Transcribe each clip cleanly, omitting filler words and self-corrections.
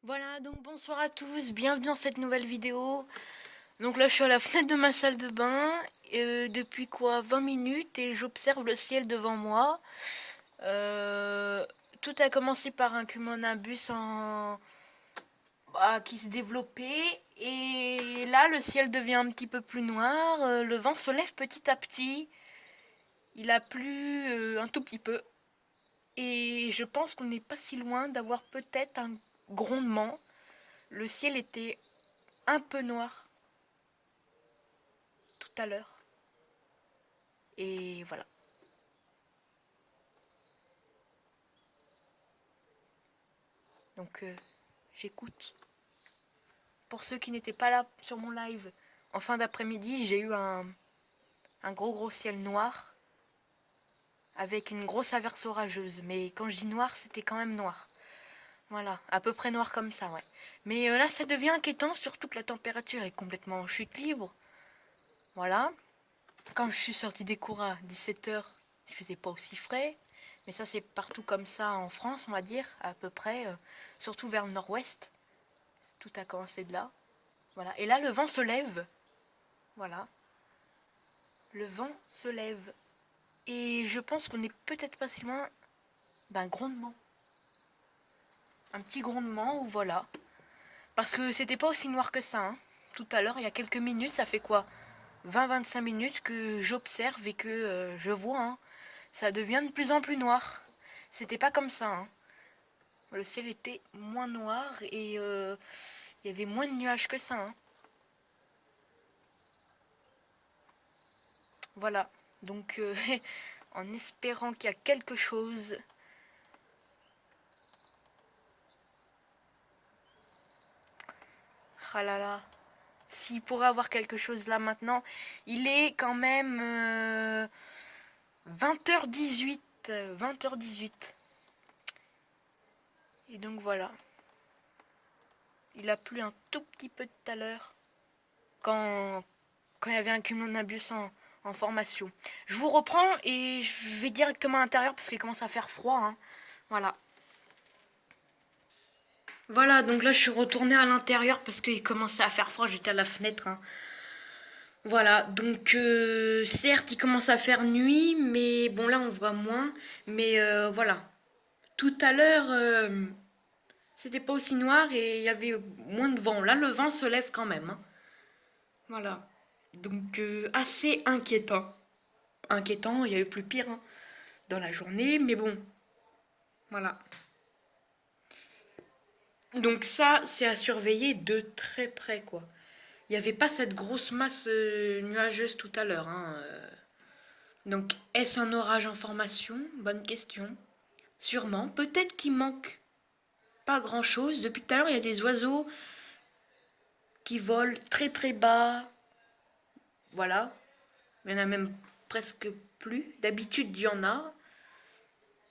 Voilà, donc bonsoir à tous, bienvenue dans cette nouvelle vidéo. Donc là je suis à la fenêtre de ma salle de bain, depuis quoi 20 minutes et j'observe le ciel devant moi. Euh, Tout a commencé par un cumulonimbus qui se développait et là le ciel devient un petit peu plus noir, le vent se lève petit à petit, il a plu un tout petit peu et je pense qu'on n'est pas si loin d'avoir peut-être un grondement. Le ciel était un peu noir tout à l'heure. Et voilà. Donc j'écoute. Pour ceux qui n'étaient pas là sur mon live, en fin d'après-midi, j'ai eu un gros ciel noir avec une grosse averse orageuse. Mais quand je dis noir, c'était quand même noir. Voilà, à peu près noir comme ça, ouais. Mais là, ça devient inquiétant, surtout que la température est complètement en chute libre. Voilà. Quand je suis sortie des cours à 17h, il faisait pas aussi frais. Mais ça, c'est partout comme ça en France, on va dire, à peu près. Surtout vers le nord-ouest. Tout a commencé de là. Voilà. Et là, le vent se lève. Voilà. Le vent se lève. Et je pense qu'on n'est peut-être pas si loin d'un grondement. Un petit grondement, ou voilà. Parce que c'était pas aussi noir que ça. Hein. Tout à l'heure, il y a quelques minutes, ça fait quoi 20-25 minutes que j'observe et que je vois. Hein. Ça devient de plus en plus noir. C'était pas comme ça. Hein. Le ciel était moins noir et il y avait moins de nuages que ça. Hein. Voilà. Donc, en espérant qu'il y a quelque chose. Ah là là. S'il pourrait avoir quelque chose là maintenant, il est quand même 20h18. 20h18. Et donc voilà. Il a plu un tout petit peu tout à l'heure. Quand il y avait un cumulonimbus en formation. Je vous reprends et je vais directement à l'intérieur parce qu'il commence à faire froid. Hein. Voilà. Voilà, donc là je suis retournée à l'intérieur parce qu'il commençait à faire froid, j'étais à la fenêtre. Hein. Voilà, donc certes il commence à faire nuit, mais bon là on voit moins. Mais voilà, tout à l'heure c'était pas aussi noir et il y avait moins de vent. Là le vent se lève quand même. Hein. Voilà, donc assez inquiétant. Inquiétant, il y a eu plus pire hein, dans la journée, mais bon, voilà. Donc ça c'est à surveiller de très près quoi. Il n'y avait pas cette grosse masse nuageuse tout à l'heure. Hein, Donc, est-ce un orage en formation? Bonne question. Sûrement. Peut-être qu'il manque pas grand-chose. Depuis tout à l'heure, il y a des oiseaux qui volent très très bas. Voilà. Il y en a même presque plus. D'habitude, il y en a.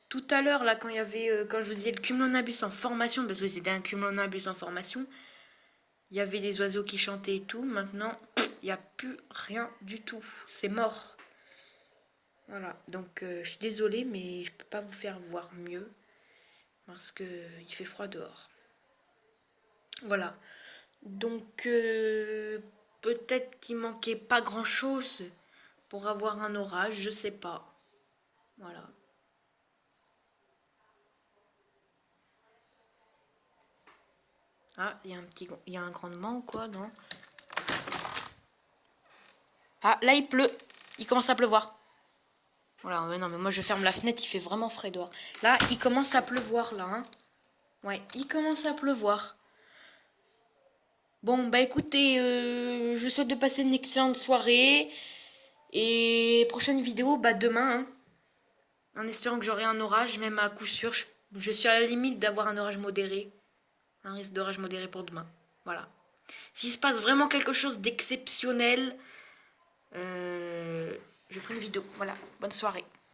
Tout à l'heure, là, quand il y avait, quand je vous disais le cumulonimbus en formation, parce que c'était un cumulonimbus en formation, il y avait des oiseaux qui chantaient et tout. Maintenant, il n'y a plus rien du tout. C'est mort. Voilà. Donc, je suis désolée, mais je peux pas vous faire voir mieux. Parce que il fait froid dehors. Voilà. Donc peut-être qu'il manquait pas grand-chose pour avoir un orage, je sais pas. Voilà. Ah, il y a un grandement ou quoi, non? Ah, là il pleut. Il commence à pleuvoir. Voilà, mais non, mais moi je ferme la fenêtre, il fait vraiment frais dehors. Là, il commence à pleuvoir là, hein. Ouais, il commence à pleuvoir. Bon, bah écoutez, je vous souhaite de passer une excellente soirée. Et prochaine vidéo, bah demain, hein. En espérant que j'aurai un orage, même à coup sûr. Je suis à la limite d'avoir un orage modéré. Un risque d'orage modéré pour demain. Voilà. S'il se passe vraiment quelque chose d'exceptionnel, je ferai une vidéo. Voilà. Bonne soirée.